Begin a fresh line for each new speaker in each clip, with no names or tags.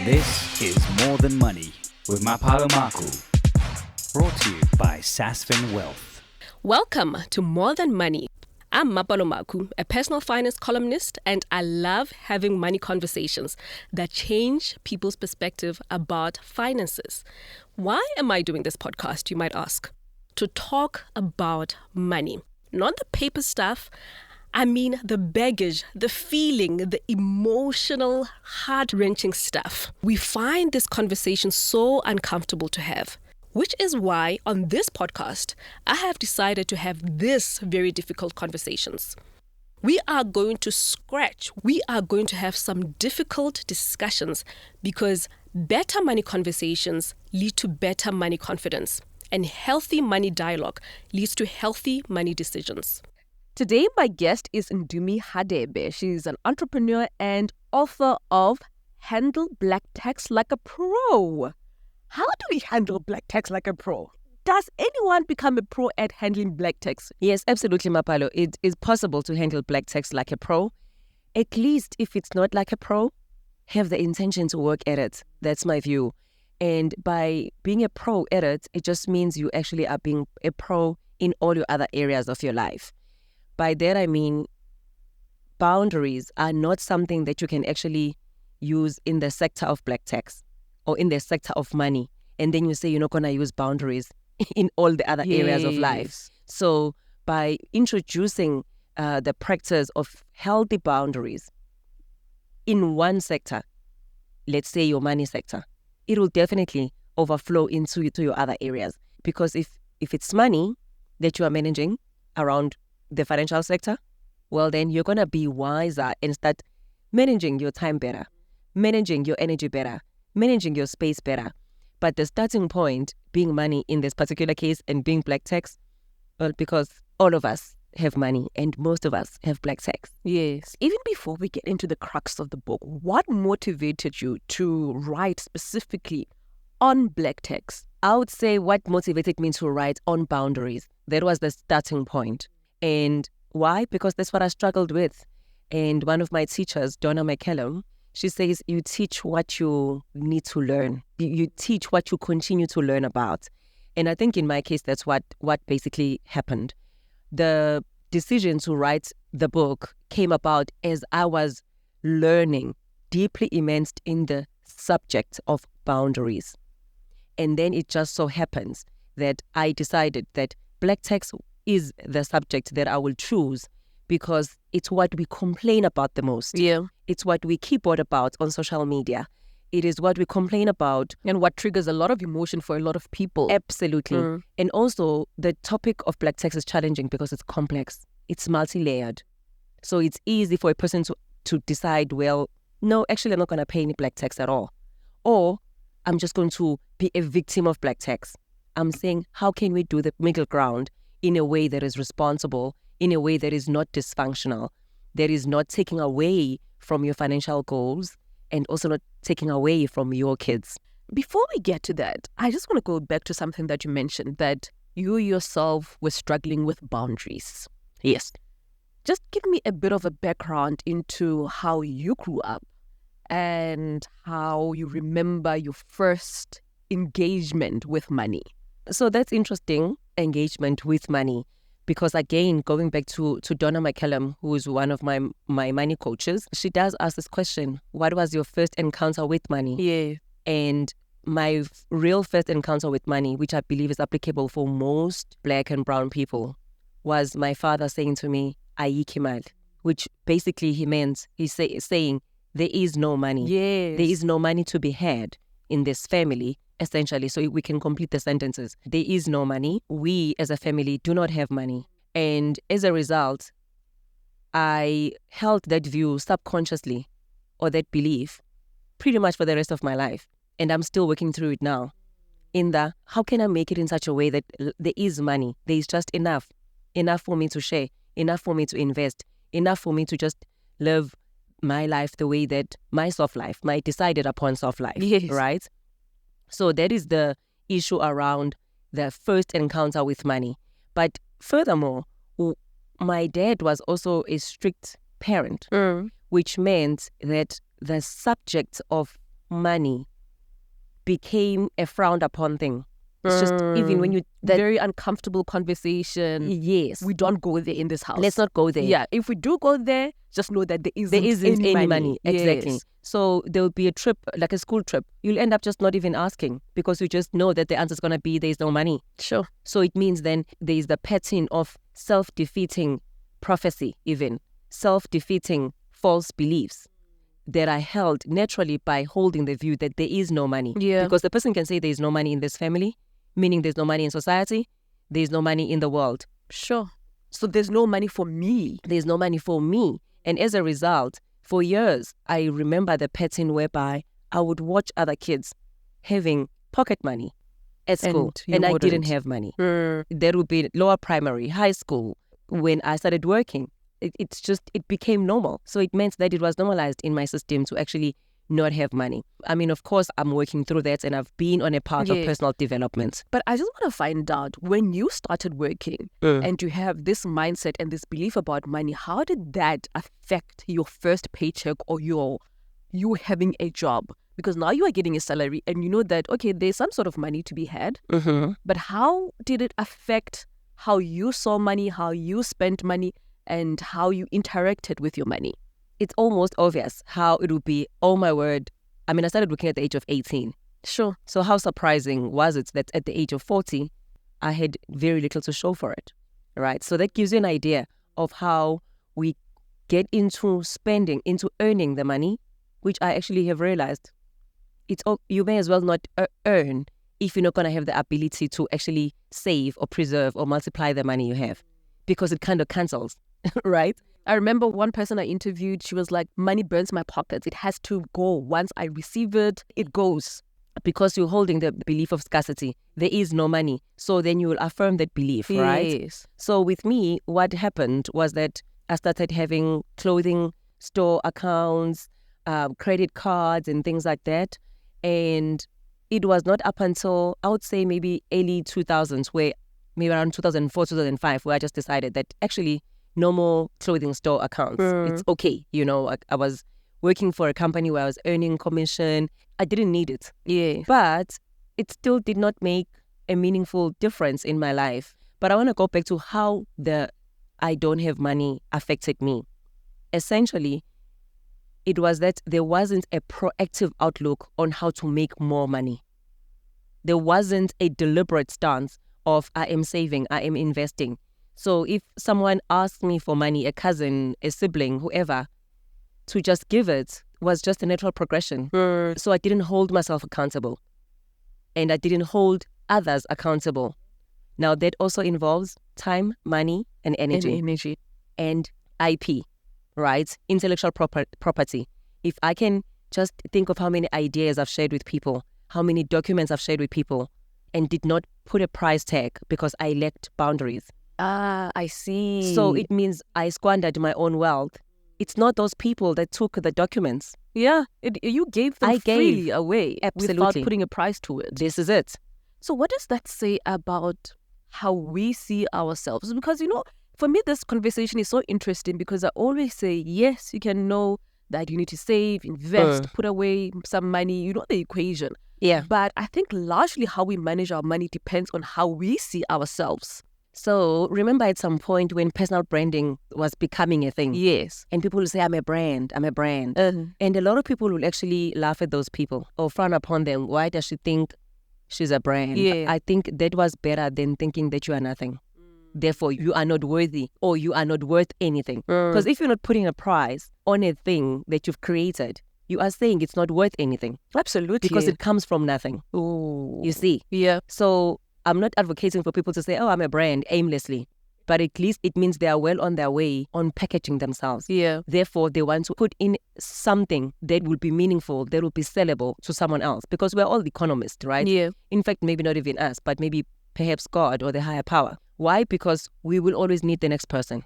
This is More Than Money with Mapalo Makhu, brought to you by Sasfin Wealth.
Welcome to More Than Money. I'm Mapalo Makhu, a personal finance columnist, and I love having money conversations that change people's perspective about finances. Why am I doing this podcast, you might ask? To talk about money. Not the paper stuff. I mean the baggage, the feeling, the emotional, heart-wrenching stuff. We find this conversation so uncomfortable to have, which is why on this podcast, I have decided to have this very difficult conversations. We are going to have some difficult discussions because better money conversations lead to better money confidence, and healthy money dialogue leads to healthy money decisions.
Today, my guest is Ndumi Hadebe. She's an entrepreneur and author of Handle Black Tax Like a Pro. How do we handle black tax like a pro? Does anyone become a pro at handling black tax?
Yes, absolutely, Mapalo. It is possible to handle black tax like a pro. At least if it's not like a pro, have the intention to work at it. That's my view. And by being a pro at it, it just means you actually are being a pro in all your other areas of your life. By that, I mean boundaries are not something that you can actually use in the sector of black tax or in the sector of money. And then you say you're not going to use boundaries in all the other areas of life. So by introducing the practice of healthy boundaries in one sector, let's say your money sector, it will definitely overflow into your other areas. Because if it's money that you are managing around the financial sector, well, then you're going to be wiser and start managing your time better, managing your energy better, managing your space better. But the starting point being money in this particular case and being black tax, well, because all of us have money and most of us have black tax.
Yes. Even before we get into the crux of the book, what motivated you to write specifically on black tax?
I would say what motivated me to write on boundaries. That was the starting point. And why? Because that's what I struggled with. And one of my teachers, Donna McCallum, she says, you teach what you need to learn. You teach what you continue to learn about. And I think in my case, that's what basically happened. The decision to write the book came about as I was learning, deeply immersed in the subject of boundaries. And then it just so happens that I decided that black tax is the subject that I will choose because it's what we complain about the most.
Yeah.
It's what we keyboard about on social media. It is what we complain about.
And what triggers a lot of emotion for a lot of people.
Absolutely. And also, the topic of black tax is challenging because it's complex. It's multi-layered. So it's easy for a person to decide, well, no, actually, I'm not going to pay any black tax at all. Or I'm just going to be a victim of black tax. I'm saying, how can we do the middle ground in a way that is responsible, in a way that is not dysfunctional, that is not taking away from your financial goals and also not taking away from your kids?
Before we get to that, I just want to go back to something that you mentioned, that you yourself were struggling with boundaries.
Yes.
Just give me a bit of a background into how you grew up and how you remember your first engagement with money.
So that's interesting, engagement with money, because again, going back to Donna McCallum, who is one of my money coaches, she does ask this question, what was your first encounter with money?
Yeah.
And my real first encounter with money, which I believe is applicable for most black and brown people, was my father saying to me, "Ayikho imali," which basically he's saying, there is no money.
Yes.
There is no money to be had in this family, essentially, so we can complete the sentences. There is no money. We as a family do not have money. And as a result, I held that view subconsciously, or that belief, pretty much for the rest of my life. And I'm still working through it now. How can I make it in such a way that there is money? There is just enough for me to share, enough for me to invest, enough for me to just live my life the way that my soft life, my decided upon soft life,
yes.
Right? So that is the issue around the first encounter with money. But furthermore, my dad was also a strict parent, which meant that the subject of money became a frowned upon thing. It's just even when you
very uncomfortable conversation.
Yes,
We don't go there in this house.
let's not go there.
Yeah, if we do go there, just know that there isn't
any money. Exactly.
Yes.
So there will be a trip, like a school trip. You'll end up just not even asking because you just know that the answer is going to be there's no money.
Sure.
So it means then there is the pattern of self-defeating prophecy, even self-defeating false beliefs that are held naturally by holding the view that there is no money.
Yeah.
Because the person can say there is no money in this family, meaning there's no money in society, there's no money in the world.
Sure. So there's no money for me.
There's no money for me. And as a result, for years, I remember the pattern whereby I would watch other kids having pocket money at school, and I didn't have money. There would be lower primary, high school. When I started working, it became normal. So it meant that it was normalized in my system to actually not have money. I mean, of course, I'm working through that and I've been on a path of personal development.
But I just want to find out, when you started working and you have this mindset and this belief about money, how did that affect your first paycheck or you having a job? Because now you are getting a salary and you know that, okay, there's some sort of money to be had. But how did it affect how you saw money, how you spent money, and how you interacted with your money?
It's almost obvious how it would be, oh my word. I mean, I started working at the age of 18.
Sure.
So how surprising was it that at the age of 40, I had very little to show for it, right? So that gives you an idea of how we get into spending, into earning the money, which I actually have realized you may as well not earn if you're not going to have the ability to actually save or preserve or multiply the money you have, because it kind of cancels, right?
I remember one person I interviewed, she was like, money burns my pockets. It has to go. Once I receive it, it goes.
Because you're holding the belief of scarcity. There is no money. So then you will affirm that belief, right?
Yes.
So with me, what happened was that I started having clothing store accounts, credit cards and things like that. And it was not up until, I would say maybe early 2000s, where maybe around 2004, 2005, where I just decided that actually no more clothing store accounts. It's okay. You know, I was working for a company where I was earning commission. I didn't need it.
Yeah.
But it still did not make a meaningful difference in my life. But I want to go back to how the I don't have money affected me. Essentially, it was that there wasn't a proactive outlook on how to make more money. There wasn't a deliberate stance of I am saving, I am investing. So if someone asked me for money, a cousin, a sibling, whoever, to just give it was just a natural progression. So I didn't hold myself accountable. And I didn't hold others accountable. Now that also involves time, money, and energy. And IP, right? Intellectual property. If I can just think of how many ideas I've shared with people, how many documents I've shared with people, and did not put a price tag because I lacked boundaries.
Ah, I see.
So it means I squandered my own wealth. It's not those people that took the documents.
Yeah, you gave them freely away.
Absolutely.
Without putting a price to it.
This is it.
So what does that say about how we see ourselves? Because, you know, for me, this conversation is so interesting because I always say, yes, you can know that you need to save, invest, put away some money, you know the equation.
Yeah.
But I think largely how we manage our money depends on how we see ourselves.
So remember at some point when personal branding was becoming a thing.
Yes.
And people will say, I'm a brand. And a lot of people will actually laugh at those people or frown upon them. Why does she think she's a brand?
Yeah.
I think that was better than thinking that you are nothing. Therefore, you are not worthy or you are not worth anything. Because if you're not putting a price on a thing that you've created, you are saying it's not worth anything.
Absolutely.
Because it comes from nothing.
Ooh.
You see?
Yeah.
So I'm not advocating for people to say, oh, I'm a brand aimlessly. But at least it means they are well on their way on packaging themselves.
Yeah.
Therefore, they want to put in something that will be meaningful, that will be sellable to someone else. Because we're all economists, right?
Yeah.
In fact, maybe not even us, but maybe perhaps God or the higher power. Why? Because we will always need the next person.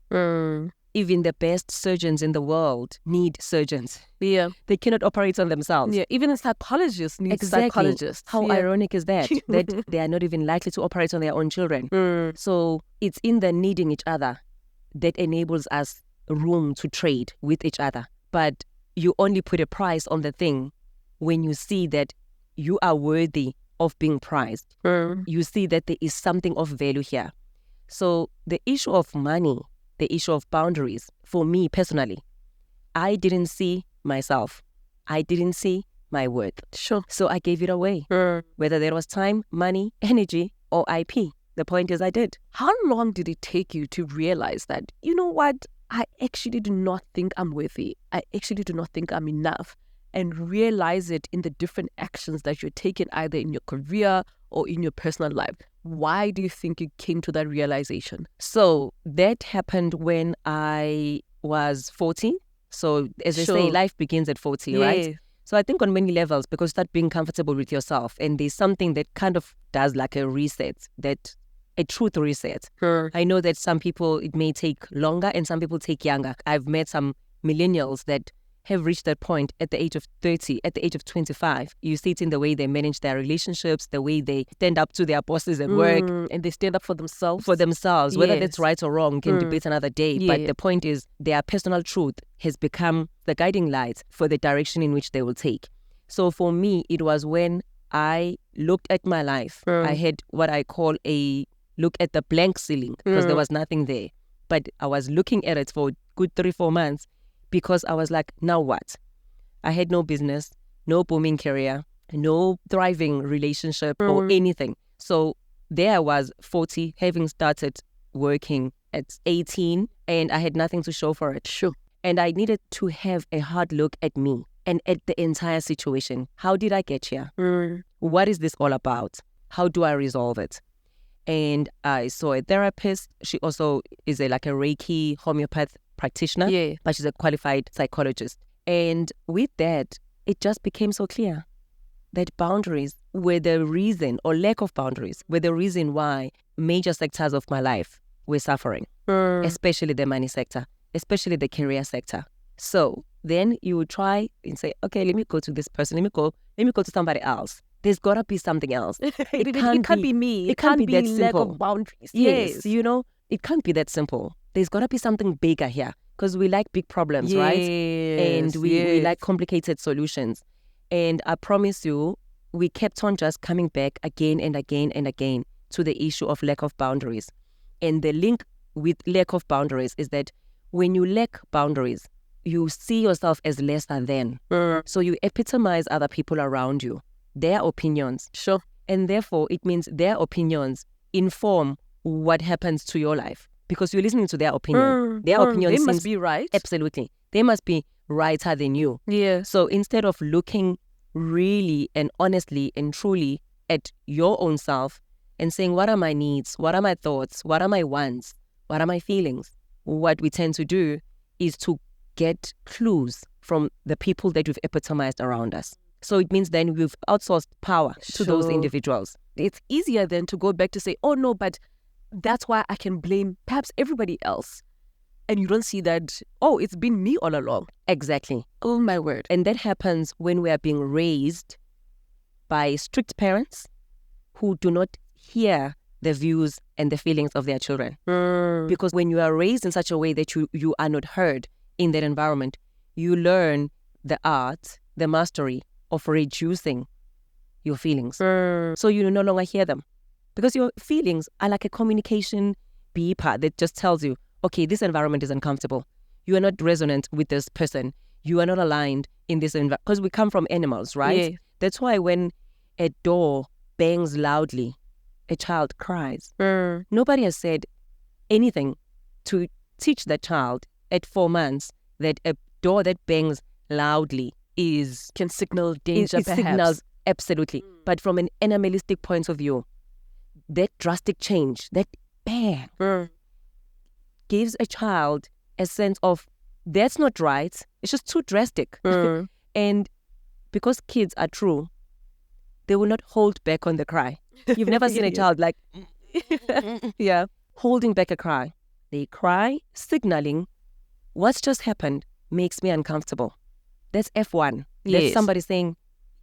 Even the best surgeons in the world need surgeons.
Yeah.
They cannot operate on themselves.
Yeah. Even a psychologist needs psychologists.
How ironic is that? That they are not even likely to operate on their own children. So it's in the needing each other that enables us room to trade with each other. But you only put a price on the thing when you see that you are worthy of being prized. You see that there is something of value here. So the issue of money, the issue of boundaries, for me personally, I didn't see myself. I didn't see my worth.
Sure.
So I gave it away. Whether there was time, money, energy, or IP. The point is I did.
How long did it take you to realize that, you know what, I actually do not think I'm worthy. I actually do not think I'm enough. And realize it in the different actions that you're taking either in your career or in your personal life. Why do you think you came to that realization?
So that happened when I was 40. So as they say, life begins at 40, right? So I think on many levels, because start being comfortable with yourself. And there's something that kind of does like a reset, a truth reset. I know that some people, it may take longer and some people take younger. I've met some millennials that have reached that point at the age of 30, at the age of 25. You see it in the way they manage their relationships, the way they stand up to their bosses at work.
And they stand up for themselves.
Whether that's right or wrong, can debate another day. But the point is, their personal truth has become the guiding light for the direction in which they will take. So for me, it was when I looked at my life. I had what I call a look at the blank ceiling, because there was nothing there. But I was looking at it for a good 3-4 months, because I was like, now what? I had no business, no booming career, no thriving relationship or anything. So there I was, 40, having started working at 18, and I had nothing to show for it.
Sure.
And I needed to have a hard look at me and at the entire situation. How did I get here? What is this all about? How do I resolve it? And I saw a therapist. She also is like a Reiki homeopath practitioner, but she's a qualified psychologist. And with that, it just became so clear that boundaries were the reason, or lack of boundaries, were the reason why major sectors of my life were suffering, especially the money sector, especially the career sector. So then you would try and say, okay, let me go to this person, let me go to somebody else. There's got to be something else.
It can't be me.
It can't be that
lack
simple.
of boundaries.
Yes, it can't be that simple. There's got to be something bigger here, because we like big problems, right? And we like complicated solutions. And I promise you, we kept on just coming back again and again and again to the issue of lack of boundaries. And the link with lack of boundaries is that when you lack boundaries, you see yourself as lesser than. So you epitomize other people around you, their opinions.
Sure.
And therefore, it means their opinions inform what happens to your life, because you're listening to their opinion. Their opinion
they must be right.
Absolutely. They must be righter than you.
Yeah.
So instead of looking really and honestly and truly at your own self and saying, what are my needs? What are my thoughts? What are my wants? What are my feelings? What we tend to do is to get clues from the people that we've epitomized around us. So it means then we've outsourced power to those individuals.
It's easier then to go back to say, oh no, but that's why I can blame perhaps everybody else. And you don't see that, oh, it's been me all along.
Exactly.
Oh my word.
And that happens when we are being raised by strict parents who do not hear the views and the feelings of their children. Because when you are raised in such a way that you are not heard in that environment, you learn the art, the mastery of reducing your feelings. So you no longer hear them. Because your feelings are like a communication beeper that just tells you, okay, this environment is uncomfortable. You are not resonant with this person. You are not aligned in this environment. Because we come from animals, right?
Yeah.
That's why when a door bangs loudly, a child cries. Nobody has said anything to teach that child at 4 months that a door that bangs loudly
can signal danger,
it
perhaps.
Signals, absolutely. But from an animalistic point of view, that drastic change, that bang, gives a child a sense of, that's not right. It's just too drastic. And because kids are true, they will not hold back on the cry. You've never seen a child like, holding back a cry. They cry, signaling, what's just happened makes me uncomfortable. That's F1. That's somebody saying,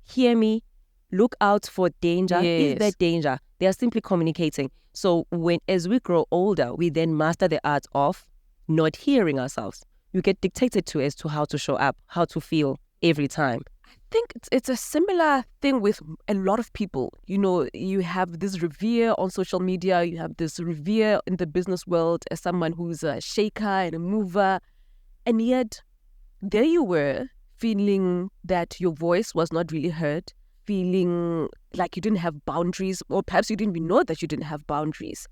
hear me, look out for danger. Is there danger? They are simply communicating. So as we grow older, we then master the art of not hearing ourselves. You get dictated to as to how to show up, how to feel every time.
think it's a similar thing with a lot of people. You know, you have this revere on social media, you have this revere in the business world as someone who's a shaker and a mover. And yet, there you were, feeling that your voice was not really heard, feeling like you didn't have boundaries, or perhaps you didn't even know that you didn't have boundaries.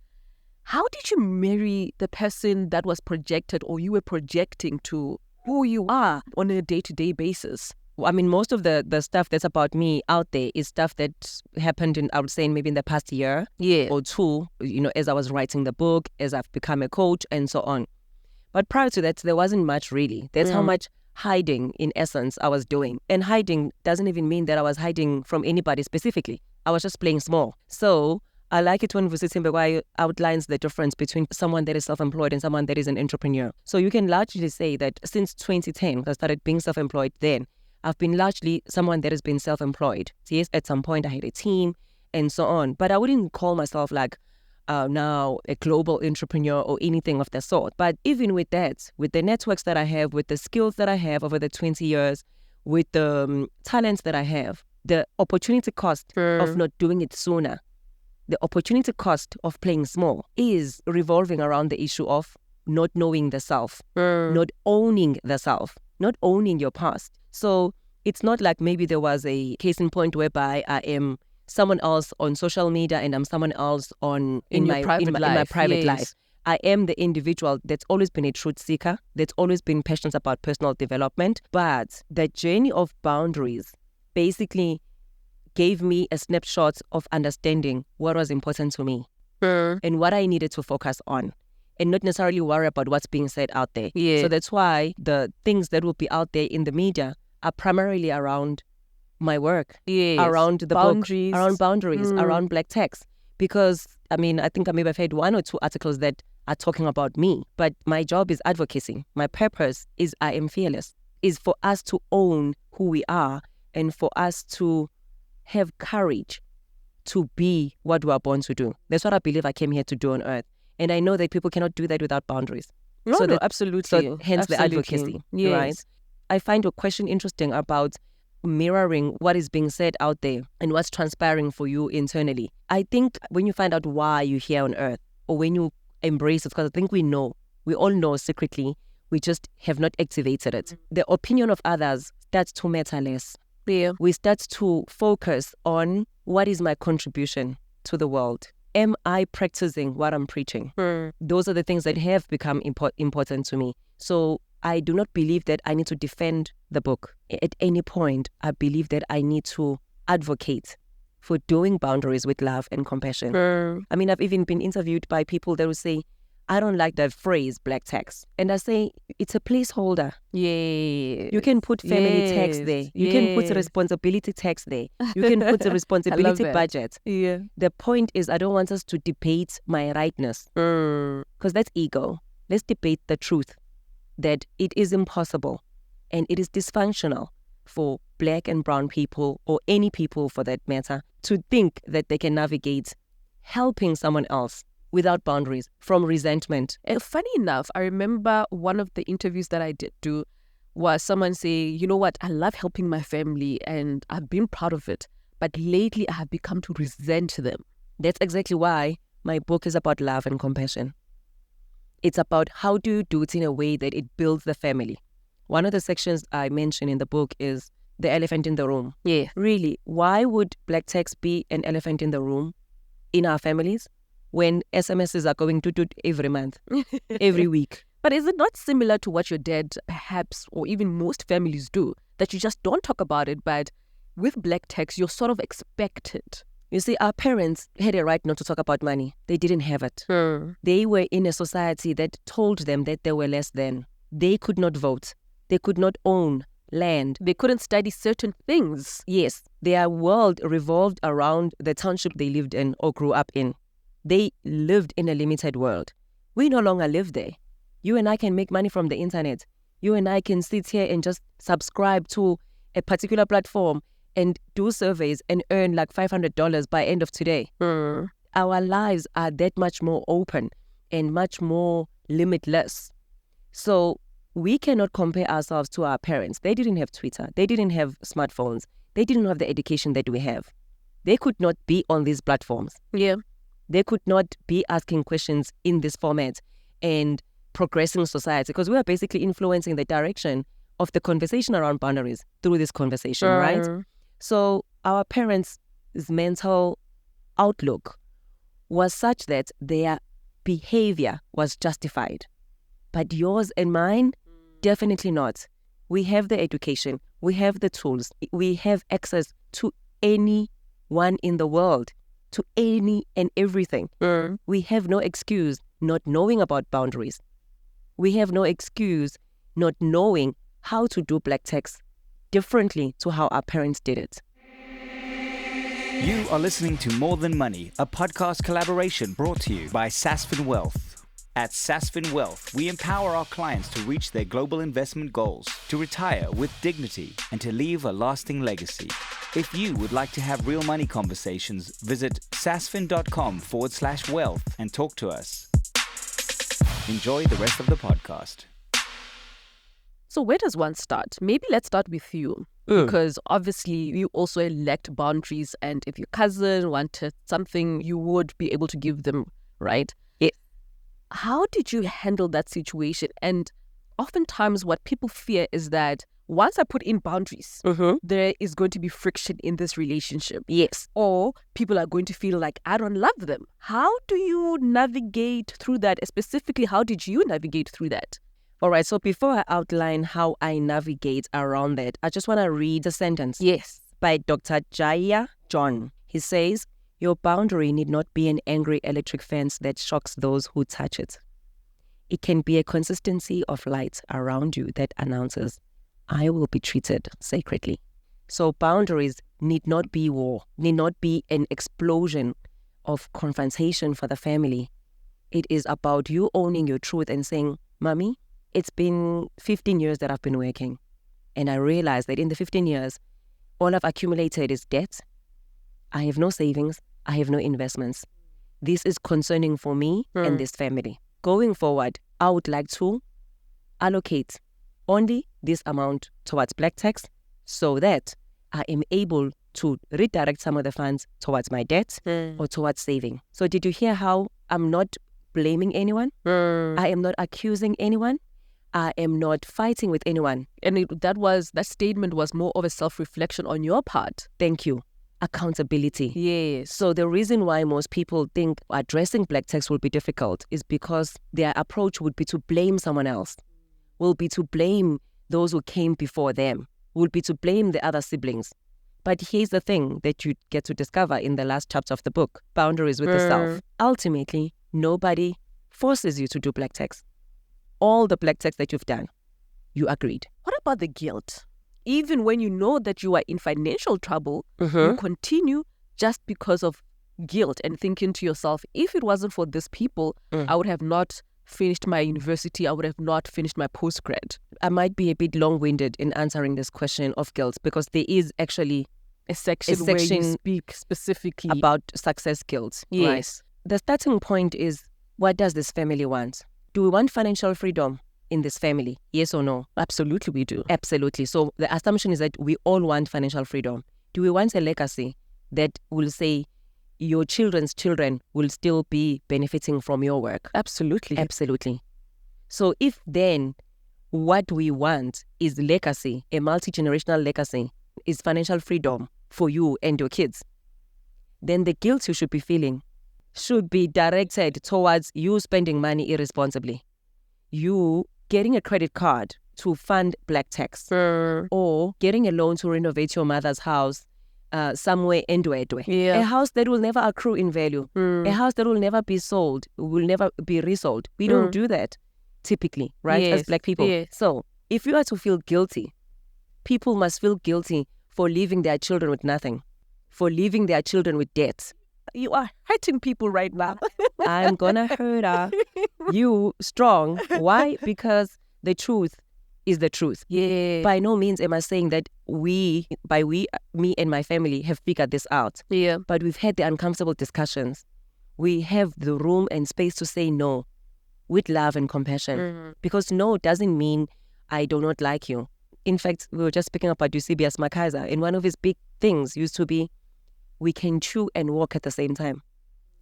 How did you marry the person that was projected, or you were projecting to who you are on a day-to-day basis?
I mean, most of the stuff that's about me out there is stuff that happened in, I would say, maybe in the past year or two, you know, as I was writing the book, as I've become a coach and so on. But prior to that, there wasn't much really. That's how much hiding, in essence, I was doing. And hiding doesn't even mean that I was hiding from anybody specifically. I was just playing small. So I like it when Vusithi Mbekwayo outlines the difference between someone that is self-employed and someone that is an entrepreneur. So you can largely say that since 2010, I started being self-employed then, I've been largely someone that has been self-employed. So yes, at some point I had a team and so on, but I wouldn't call myself like now a global entrepreneur or anything of the sort. But even with that, with the networks that I have, with the skills that I have over the 20 years, with the talents that I have, the opportunity cost of not doing it sooner, the opportunity cost of playing small is revolving around the issue of not knowing the self, not owning the self, not owning your past. So it's not like maybe there was a case in point whereby I am someone else on social media and I'm someone else in my private life. I am the individual that's always been a truth seeker, that's always been passionate about personal development. But the journey of boundaries basically gave me a snapshot of understanding what was important to me and what I needed to focus on, and not necessarily worry about what's being said out there. So that's why the things that will be out there in the media are primarily around my work, around the
boundaries.
book, around boundaries, around black text. Because, I mean, I think I maybe have had 1 or 2 articles that are talking about me, but my job is advocacy. My purpose is I am fearless, is for us to own who we are and for us to have courage to be what we are born to do. That's what I believe I came here to do on earth. And I know that people cannot do that without boundaries.
Absolutely.
So hence the advocacy, right? I find your question interesting about mirroring what is being said out there and what's transpiring for you internally. I think when you find out why you're here on earth, or when you embrace it, because I think we all know secretly, we just have not activated it. The opinion of others starts to matter less. We start to focus on what is my contribution to the world. Am I practicing what I'm preaching? Those are the things that have become important to me. So I do not believe that I need to defend the book. At any point, I believe that I need to advocate for doing boundaries with love and compassion. I mean, I've even been interviewed by people that will say, I don't like the phrase black tax. And I say, it's a placeholder. You can put family tax there. You can put a responsibility tax there. You can put a responsibility budget. The point is, I don't want us to debate my rightness, because that's ego. Let's debate the truth that it is impossible and it is dysfunctional for black and brown people, or any people for that matter, to think that they can navigate helping someone else without boundaries from resentment.
Funny enough, I remember one of the interviews that I did do was someone say, you know what, I love helping my family and I've been proud of it, but lately I have become to resent them.
That's exactly why my book is about love and compassion. It's about how do you do it in a way that it builds the family. One of the sections I mention in the book is the elephant in the room. Really, why would black tax be an elephant in the room in our families when SMSs are going to do it every month, every week?
But is it not similar to what your dad perhaps, or even most families do, that you just don't talk about it, but with black tax, you're sort of expected?
You see, our parents had a right not to talk about money. They didn't have it. They were in a society that told them that they were less than. They could not vote. They could not own land.
They couldn't study certain things.
Yes, their world revolved around the township they lived in or grew up in. They lived in a limited world. We no longer live there. You and I can make money from the internet. You and I can sit here and just subscribe to a particular platform and do surveys and earn like $500 by end of today. Our lives are that much more open and much more limitless. So we cannot compare ourselves to our parents. They didn't have Twitter. They didn't have smartphones. they didn't have the education that we have. They could not be on these platforms.
Yeah.
They could not be asking questions in this format and progressing society, because we are basically influencing the direction of the conversation around boundaries through this conversation, right? So our parents' mental outlook was such that their behavior was justified. But yours and mine, definitely not. We have the education, we have the tools, we have access to anyone in the world, to any and everything. We have no excuse not knowing about boundaries. We have no excuse not knowing how to do black tax differently to how our parents did it.
You are listening to More Than Money, a podcast collaboration brought to you by Sasfin Wealth. At Sasfin Wealth, we empower our clients to reach their global investment goals, to retire with dignity, and to leave a lasting legacy. If you would like to have real money conversations, visit sasfin.com/wealth and talk to us. Enjoy the rest of the podcast.
So where does one start? Maybe let's start with you. Because obviously you also elect boundaries, and if your cousin wanted something, you would be able to give them, right?
Yes.
How did you handle that situation? And oftentimes what people fear is that once I put in boundaries, there is going to be friction in this relationship.
Yes.
Or people are going to feel like I don't love them. How do you navigate through that? Specifically, how did you navigate through that?
All right, so before I outline how I navigate around that, I just want to read a sentence.
Yes.
By Dr. Jaya John. He says, your boundary need not be an angry electric fence that shocks those who touch it. It can be a consistency of light around you that announces, I will be treated sacredly. So boundaries need not be war, need not be an explosion of confrontation for the family. It is about you owning your truth and saying, Mommy, it's been 15 years that I've been working. And I realized that in the 15 years, all I've accumulated is debt. I have no savings. I have no investments. This is concerning for me and this family. Going forward, I would like to allocate only this amount towards black tax so that I am able to redirect some of the funds towards my debt or towards saving. So did you hear how I'm not blaming anyone? I am not accusing anyone. I am not fighting with anyone.
And that statement was more of a self-reflection on your part.
Thank you. Accountability.
Yes.
So the reason why most people think addressing black tax will be difficult is because their approach would be to blame someone else, will be to blame those who came before them, will be to blame the other siblings. But here's the thing that you get to discover in the last chapter of the book, Boundaries with the Self. Ultimately, nobody forces you to do black tax. All the black tax that you've done, you agreed.
What about the guilt? Even when you know that you are in financial trouble, you continue just because of guilt and thinking to yourself, if it wasn't for these people, I would have not finished my university, I would have not finished my postgrad.
I might be a bit long-winded in answering this question of guilt because there is actually
a section where you speak specifically
about success guilt.
Yes.
Right? The starting point is, what does this family want? Do we want financial freedom in this family? Yes or no?
Absolutely, we do.
Absolutely. So the assumption is that we all want financial freedom. Do we want a legacy that will say your children's children will still be benefiting from your work?
Absolutely.
Absolutely. So if then what we want is legacy, a multi-generational legacy, is financial freedom for you and your kids, then the guilt you should be feeling should be directed towards you spending money irresponsibly. You getting a credit card to fund black tax or getting a loan to renovate your mother's house somewhere in Ndwedwe.
Yeah.
A house that will never accrue in value. A house that will never be sold, will never be resold. We don't do that typically, right?
Yes.
As black people.
Yes.
So if you are to feel guilty, people must feel guilty for leaving their children with nothing, for leaving their children with debt.
You are hurting people right now.
I'm gonna hurt you strong. Why? Because the truth is the truth.
Yeah.
By no means am I saying that me and my family have figured this out.
Yeah.
But we've had the uncomfortable discussions. We have the room and space to say no with love and compassion. Because no doesn't mean I do not like you. In fact, we were just speaking about Eusebius Makaiza, and one of his big things used to be, we can chew and walk at the same time.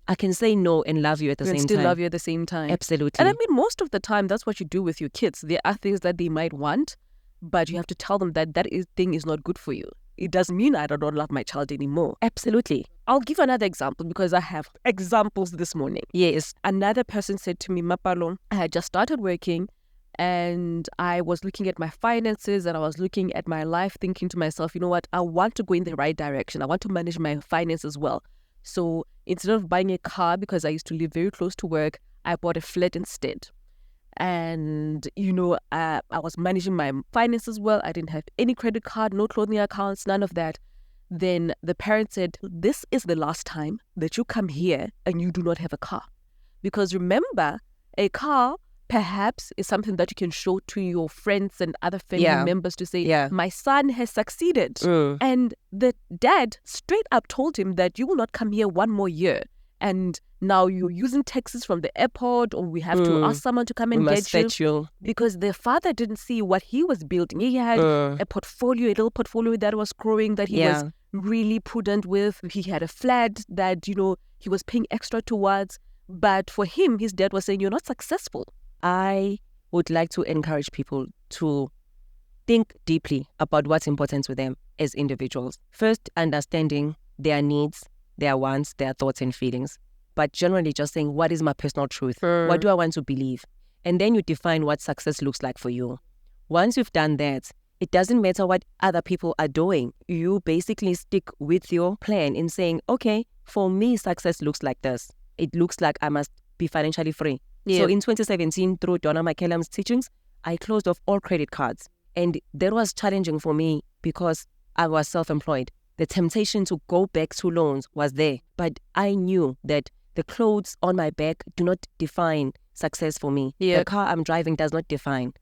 I can say no and love you at the same time.
Still love you at the same time.
Absolutely.
And I mean, most of the time, that's what you do with your kids. There are things that they might want, but you have to tell them that thing is not good for you. It doesn't mean I don't love my child anymore.
Absolutely.
I'll give another example because I have examples this morning.
Yes.
Another person said to me, Mapalo, I had just started working and I was looking at my finances and I was looking at my life, thinking to myself, you know what, I want to go in the right direction. I want to manage my finances well. So instead of buying a car, because I used to live very close to work, I bought a flat instead. And, I was managing my finances well. I didn't have any credit card, no clothing accounts, none of that. Then the parent said, this is the last time that you come here and you do not have a car. Because remember, a car perhaps is something that you can show to your friends and other family members to say, my son has succeeded. And the dad straight up told him that you will not come here one more year. And now you're using taxis from the airport, or we have to ask someone to come and get you. Because the father didn't see what he was building. He had a little portfolio that was growing, that he was really prudent with. He had a flat that, he was paying extra towards. But for him, his dad was saying, you're not successful.
I would like to encourage people to think deeply about what's important to them as individuals. First, understanding their needs, their wants, their thoughts and feelings. But generally just saying, what is my personal truth? What do I want to believe? And then you define what success looks like for you. Once you've done that, it doesn't matter what other people are doing. You basically stick with your plan in saying, okay, for me, success looks like this. It looks like I must be financially free. So in 2017, through Donna McCallum's teachings, I closed off all credit cards. And that was challenging for me because I was self-employed. The temptation to go back to loans was there. But I knew that the clothes on my back do not define success for me. The car I'm driving does not define.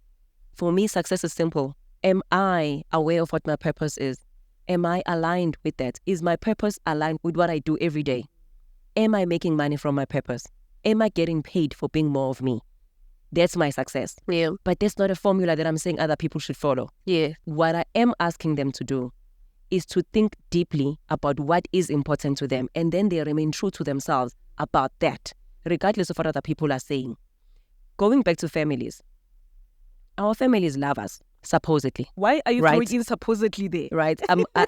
For me, success is simple. Am I aware of what my purpose is? Am I aligned with that? Is my purpose aligned with what I do every day? Am I making money from my purpose? Am I getting paid for being more of me? That's my success. But that's not a formula that I'm saying other people should follow. What I am asking them to do is to think deeply about what is important to them, and then they remain true to themselves about that, regardless of what other people are saying. Going back to families, our families love us, supposedly.
Why are you throwing in supposedly there?
Right.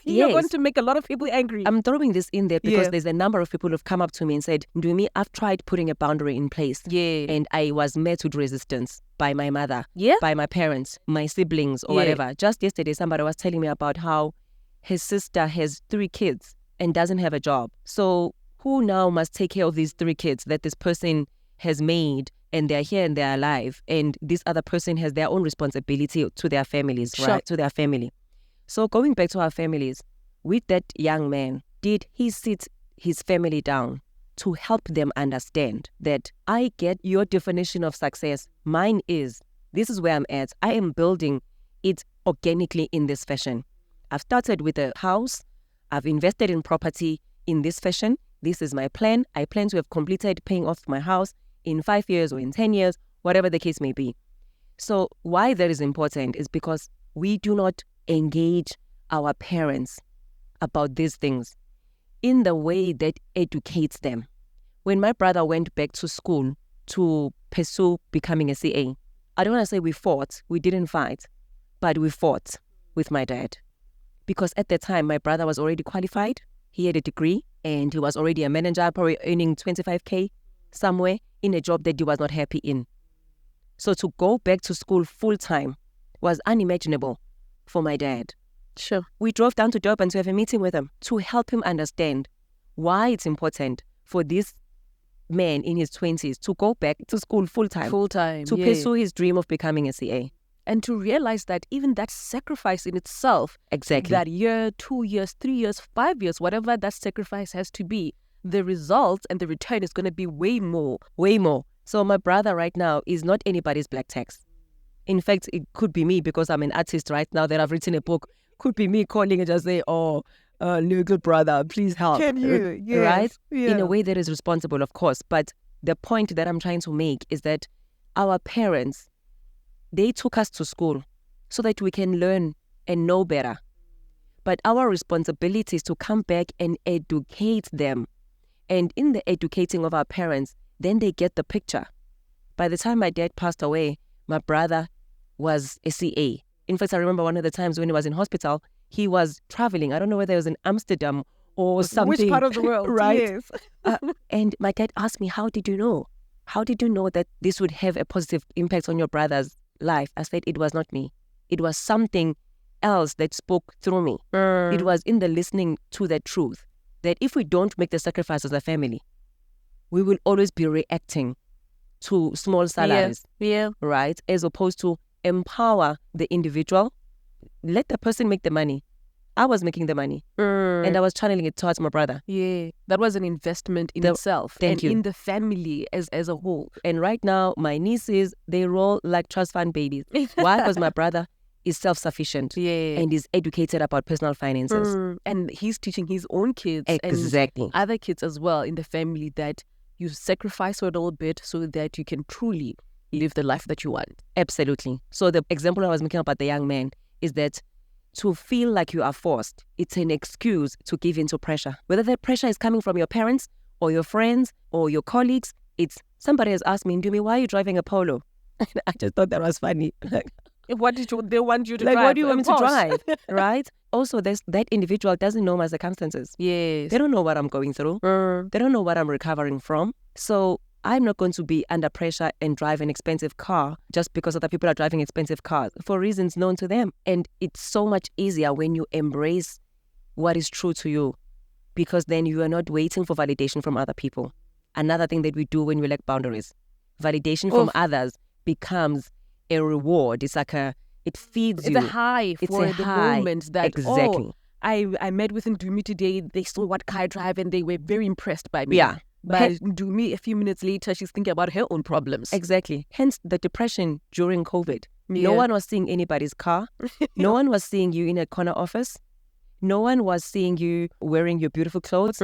You're going to make a lot of people angry.
I'm throwing this in there because there's a number of people who've come up to me and said, Ndumi, I've tried putting a boundary in place. And I was met with resistance by my mother, by my parents, my siblings, or whatever. Just yesterday, somebody was telling me about how his sister has 3 kids and doesn't have a job. So who now must take care of these 3 kids that this person has made, and they're here and they're alive, and this other person has their own responsibility to their families, right? To their family. So going back to our families, with that young man, did he sit his family down to help them understand that I get your definition of success. Mine is, this is where I'm at. I am building it organically in this fashion. I've started with a house. I've invested in property in this fashion. This is my plan. I plan to have completed paying off my house in 5 years or in 10 years, whatever the case may be. So why that is important is because we do not engage our parents about these things in the way that educates them. When my brother went back to school to pursue becoming a CA, I don't want to say we fought. We didn't fight, but we fought with my dad. Because at that time, my brother was already qualified. He had a degree and he was already a manager, probably earning 25K somewhere in a job that he was not happy in. So to go back to school full time was unimaginable for my dad.
Sure.
We drove down to Durban to have a meeting with him to help him understand why it's important for this man in his 20s to go back to school full time. To pursue his dream of becoming a CA.
And to realize that even that sacrifice in itself,
exactly,
that year, 2 years, 3 years, 5 years, whatever that sacrifice has to be, the result and the return is going to be way more.
Way more. So my brother right now is not anybody's black tax. In fact, it could be me because I'm an artist right now that I've written a book. Could be me calling and just say, little brother, please help.
Can you? Yes.
Right?
Yeah.
In a way that is responsible, of course. But the point that I'm trying to make is that our parents, they took us to school so that we can learn and know better. But our responsibility is to come back and educate them. And in the educating of our parents, then they get the picture. By the time my dad passed away, my brother was a CA. In fact, I remember one of the times when he was in hospital, he was traveling. I don't know whether it was in Amsterdam or something.
Which part of the world?
Right.
Yes.
And my dad asked me, how did you know? How did you know that this would have a positive impact on your brother's life? I said, it was not me. It was something else that spoke through me. It was in the listening to the truth that if we don't make the sacrifice as a family, we will always be reacting to small salaries, right? As opposed to empower the individual, let the person make the money. I was making the money and I was channeling it towards my brother.
Yeah, that was an investment in itself.
Thank you.
In the family as a whole.
And right now, my nieces, they roll like trust fund babies. Why? Because my brother is self-sufficient and is educated about personal finances.
And he's teaching his own kids
Exactly.
and other kids as well in the family that you sacrifice a little bit so that you can truly live the life that you want.
Absolutely. So the example I was making about the young man is that to feel like you are forced, it's an excuse to give in to pressure. Whether that pressure is coming from your parents or your friends or your colleagues, it's somebody has asked me, Ndumi, why are you driving a Polo? I just thought that was funny.
What did they want you to
like,
drive?
what do you want me to drive? Right? Also, that individual doesn't know my circumstances.
Yes.
They don't know what I'm going through. They don't know what I'm recovering from. So I'm not going to be under pressure and drive an expensive car just because other people are driving expensive cars for reasons known to them. And it's so much easier when you embrace what is true to you, because then you are not waiting for validation from other people. Another thing that we do when we lack boundaries, validation from others becomes a reward. It's like it feeds you.
It's a high for the moment that,
exactly.
I met with Ndumi today. They saw what car I drive and they were very impressed by me.
Yeah.
But Ndumi, a few minutes later, she's thinking about her own problems.
Exactly. Hence the depression during COVID.
Yeah.
No one was seeing anybody's car. No one was seeing you in a corner office. No one was seeing you wearing your beautiful clothes.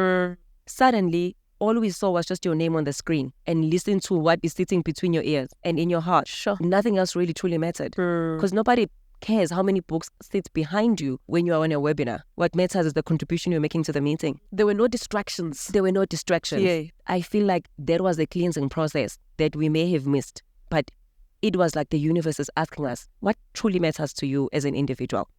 Suddenly, all we saw was just your name on the screen and listen to what is sitting between your ears and in your heart.
Sure.
Nothing else really truly mattered. Because nobody cares how many books sit behind you when you are on a webinar. What matters is the contribution you're making to the meeting.
There were no distractions.
Yeah. I feel like that was a cleansing process that we may have missed. But it was like the universe is asking us, what truly matters to you as an individual?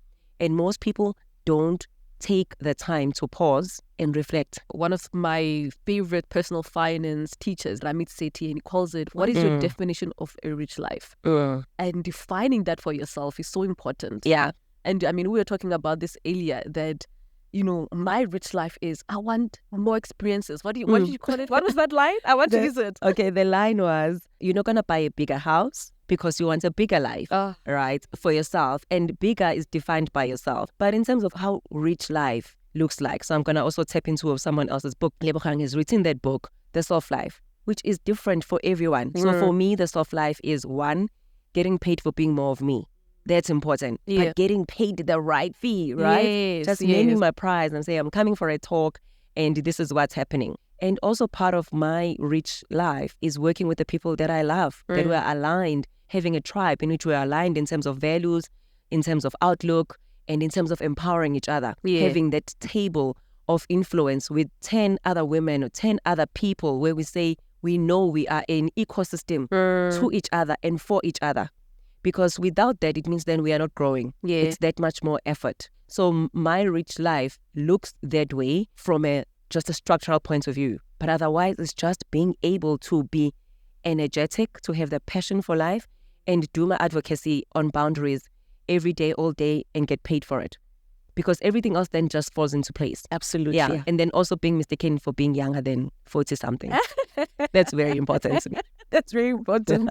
And most people don't take the time to pause and reflect.
One of my favorite personal finance teachers, Ramit Sethi, and he calls it, what is your definition of a rich life? And defining that for yourself is so important.
Yeah.
And I mean, we were talking about this earlier that, you know, my rich life is, I want more experiences. What did you call it? What was that line? I want to use it.
Okay, the line was, you're not going to buy a bigger house because you want a bigger life, right, for yourself. And bigger is defined by yourself. But in terms of how rich life looks like, so I'm going to also tap into someone else's book. Lebogang has written that book, The Soft Life, which is different for everyone. So for me, the soft life is, one, getting paid for being more of me. That's important.
Yeah.
But getting paid the right fee, right?
Yes,
Just naming my price and say, I'm coming for a talk and this is what's happening. And also part of my rich life is working with the people that I love, that we're aligned, having a tribe in which we're aligned in terms of values, in terms of outlook, and in terms of empowering each other. Having that table of influence with 10 other women or 10 other people where we say we know we are an ecosystem to each other and for each other. Because without that, it means then we are not growing. It's that much more effort. So my rich life looks that way from just a structural point of view. But otherwise, it's just being able to be energetic, to have the passion for life, and do my advocacy on boundaries every day, all day, and get paid for it. Because everything else then just falls into place.
Absolutely.
Yeah. And then also being mistaken for being younger than 40-something. That's very important to me.
That's very important.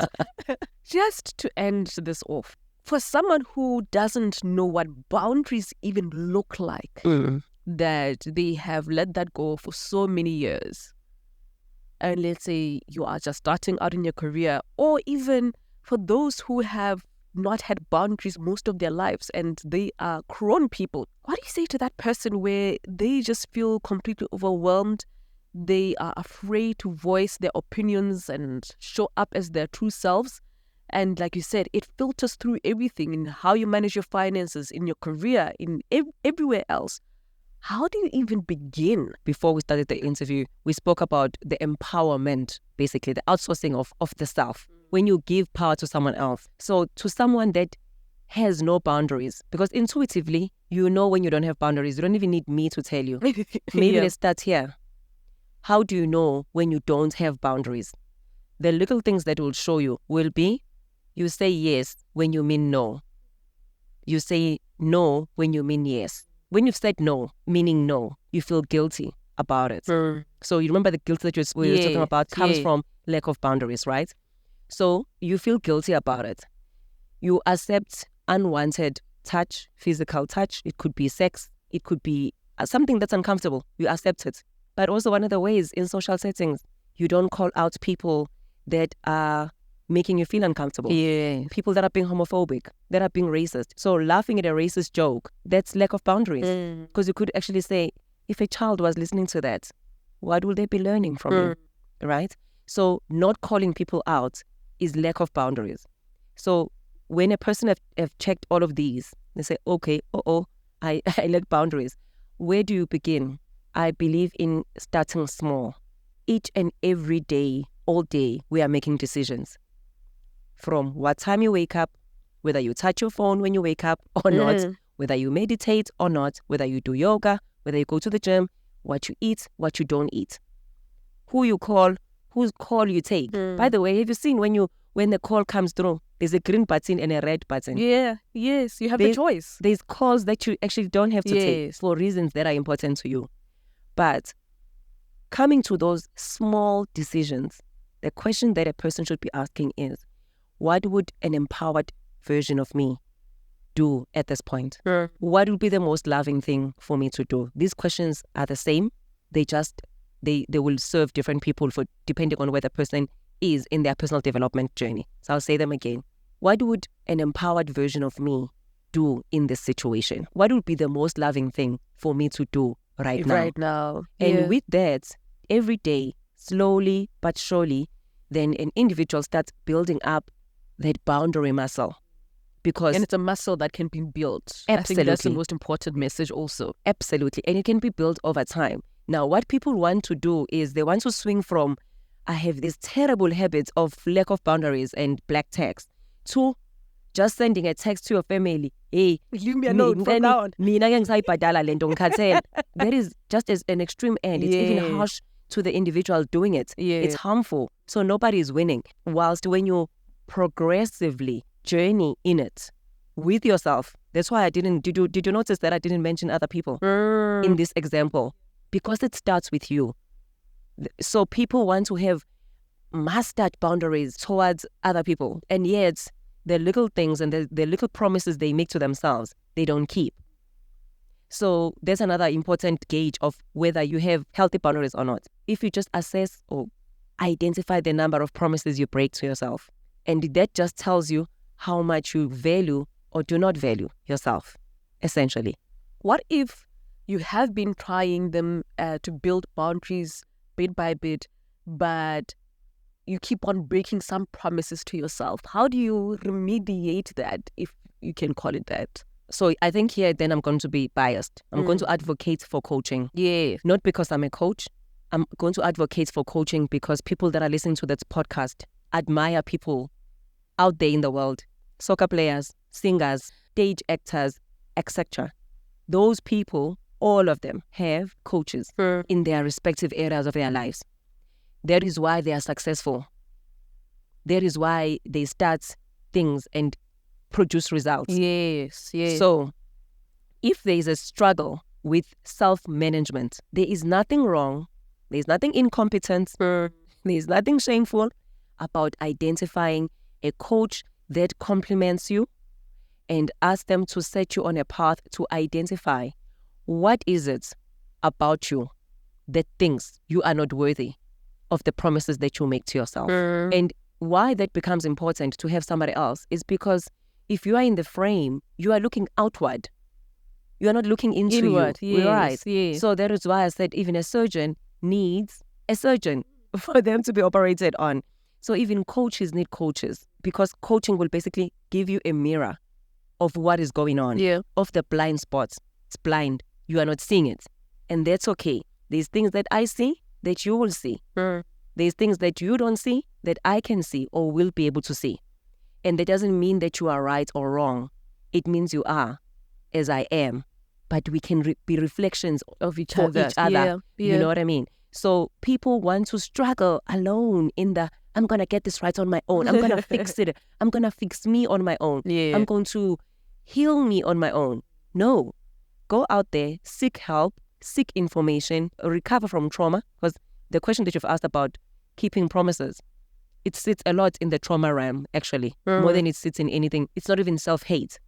Just to end this off, for someone who doesn't know what boundaries even look like, that they have let that go for so many years, and let's say you are just starting out in your career, or even for those who have not had boundaries most of their lives and they are grown people, what do you say to that person where they just feel completely overwhelmed? They are afraid to voice their opinions and show up as their true selves. And like you said, it filters through everything in how you manage your finances, in your career, in everywhere else. How do you even begin?
Before we started the interview, we spoke about the empowerment, basically the outsourcing of the self. When you give power to someone else. So to someone that has no boundaries, because intuitively, you know when you don't have boundaries. You don't even need me to tell you. Maybe let's start here. How do you know when you don't have boundaries? The little things that will show you will be, you say yes when you mean no. You say no when you mean yes. When you've said no, meaning no, you feel guilty about it. So you remember the guilt that we were talking about comes from lack of boundaries, right? So you feel guilty about it. You accept unwanted touch, physical touch. It could be sex. It could be something that's uncomfortable. You accept it. But also one of the ways in social settings, you don't call out people that are making you feel uncomfortable. People that are being homophobic, that are being racist. So laughing at a racist joke, that's lack of boundaries. Because you could actually say, if a child was listening to that, what will they be learning from you? Right? So not calling people out is lack of boundaries. So when a person have checked all of these, they say, okay, I lack boundaries. Where do you begin? I believe in starting small. Each and every day, all day, we are making decisions. From what time you wake up, whether you touch your phone when you wake up or not, whether you meditate or not, whether you do yoga, whether you go to the gym, what you eat, what you don't eat, who you call, whose call you take. By the way, have you seen when the call comes through, there's a green button and a red button?
Yes, you have the choice.
There's calls that you actually don't have to take for reasons that are important to you. But coming to those small decisions, the question that a person should be asking is, what would an empowered version of me do at this point? What would be the most loving thing for me to do? These questions are the same. They will serve different people for depending on where the person is in their personal development journey. So I'll say them again. What would an empowered version of me do in this situation? What would be the most loving thing for me to do right now? And with that, every day, slowly but surely, then an individual starts building up that boundary muscle. And
it's a muscle that can be built.
Absolutely.
I think that's the most important message also.
Absolutely. And it can be built over time. Now, what people want to do is they want to swing from, I have these terrible habits of lack of boundaries and black text, to just sending a text to your family. Hey,
leave me alone from now on.
That is just as an extreme end. It's even harsh to the individual doing it. It's harmful. So nobody is winning. Whilst when you progressively journey in it with yourself, that's why did you notice that I didn't mention other people in this example? Because it starts with you. So people want to have mastered boundaries towards other people, and yet the little things and the little promises they make to themselves, they don't keep. So there's another important gauge of whether you have healthy boundaries or not. If you just assess or identify the number of promises you break to yourself, and that just tells you how much you value or do not value yourself, essentially.
What if you have been trying them to build boundaries bit by bit, but you keep on breaking some promises to yourself? How do you remediate that, if you can call it that?
So I think here then I'm going to be biased. I'm going to advocate for coaching. Not because I'm a coach. I'm going to advocate for coaching because people that are listening to this podcast admire people out there in the world. Soccer players, singers, stage actors, etc. Those people, all of them, have coaches in their respective areas of their lives. That is why they are successful. That is why they start things and produce results.
Yes.
So, if there is a struggle with self-management, there is nothing wrong, there is nothing incompetent, there is nothing shameful about identifying a coach that complements you and ask them to set you on a path to identify what is it about you that thinks you are not worthy of the promises that you make to yourself. And why that becomes important to have somebody else is because if you are in the frame, you are looking outward. You are not looking inward. Right.
Yes.
So that is why I said even a surgeon needs a surgeon for them to be operated on. So even coaches need coaches, because coaching will basically give you a mirror of what is going on, of the blind spots. It's blind. You are not seeing it. And that's okay. There's things that I see that you will see. There's things that you don't see that I can see or will be able to see. And that doesn't mean that you are right or wrong. It means you are as I am. But we can be reflections
of each
for
other.
each other. You know what I mean? So people want to struggle alone in the, I'm going to get this right on my own. I'm going to fix it. I'm going to fix me on my own. I'm going to heal me on my own. No. Go out there, seek help, seek information, recover from trauma. Because the question that you've asked about keeping promises, it sits a lot in the trauma realm, actually, more than it sits in anything. It's not even self-hate.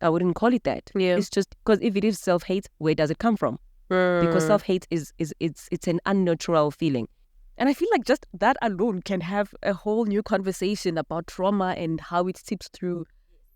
I wouldn't call it that. It's just because if it is self-hate, where does it come from? Because self-hate it's an unnatural feeling.
And I feel like just that alone can have a whole new conversation about trauma and how it seeps through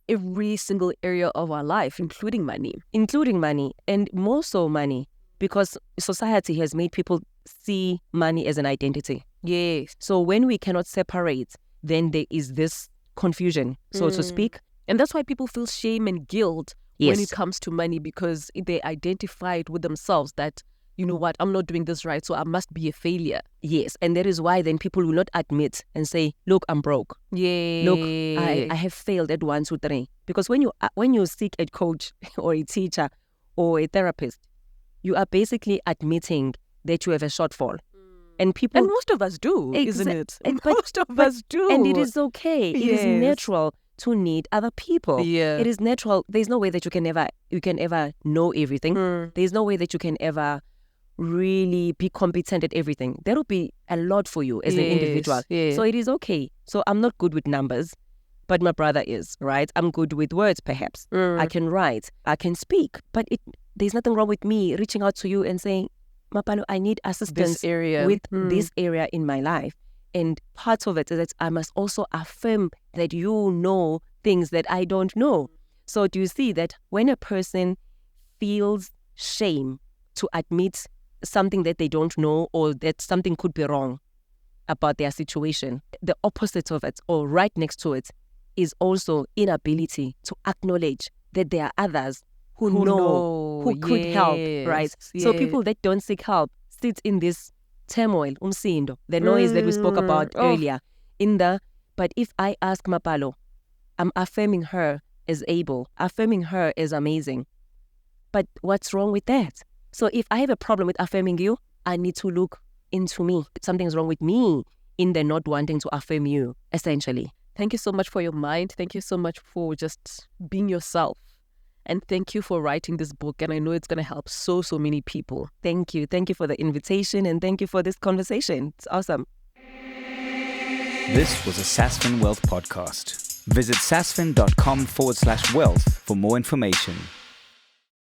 every single area of our life, including money.
Including money, and more so money, because society has made people see money as an identity.
Yes.
So when we cannot separate, then there is this confusion, so to speak.
And that's why people feel shame and guilt when it comes to money, because they identify it with themselves that, you know what, I'm not doing this right, so I must be a failure.
Yes, and that is why then people will not admit and say, look, I'm broke.
Yeah.
Look, I have failed at 1, 2, 3. Because when you seek a coach or a teacher or a therapist, you are basically admitting that you have a shortfall. And
most of us do, isn't it? Most of us do.
And it is okay. It is natural to need other people. It is natural. There's no way that you can ever know everything. There's no way that you can ever really be competent at everything. That will be a lot for you as an individual. So it is okay. So I'm not good with numbers, but my brother is, right? I'm good with words, perhaps. I can write, I can speak, but there's nothing wrong with me reaching out to you and saying, Mapalo, I need assistance with this area in my life. And part of it is that I must also affirm that you know things that I don't know. So do you see that when a person feels shame to admit something that they don't know, or that something could be wrong about their situation, the opposite of it, or right next to it, is also inability to acknowledge that there are others who know, who could help, right? So people that don't seek help sit in this turmoil, umsindo, the noise that we spoke about earlier. But if I ask Mapalo, I'm affirming her as able, affirming her as amazing. But what's wrong with that? So if I have a problem with affirming you, I need to look into me. Something's wrong with me in the not wanting to affirm you, essentially.
Thank you so much for your mind. Thank you so much for just being yourself. And thank you for writing this book. And I know it's going to help so many people.
Thank you. Thank you for the invitation, and thank you for this conversation. It's awesome.
This was a Sasfin Wealth podcast. Visit sasfin.com/wealth for more information.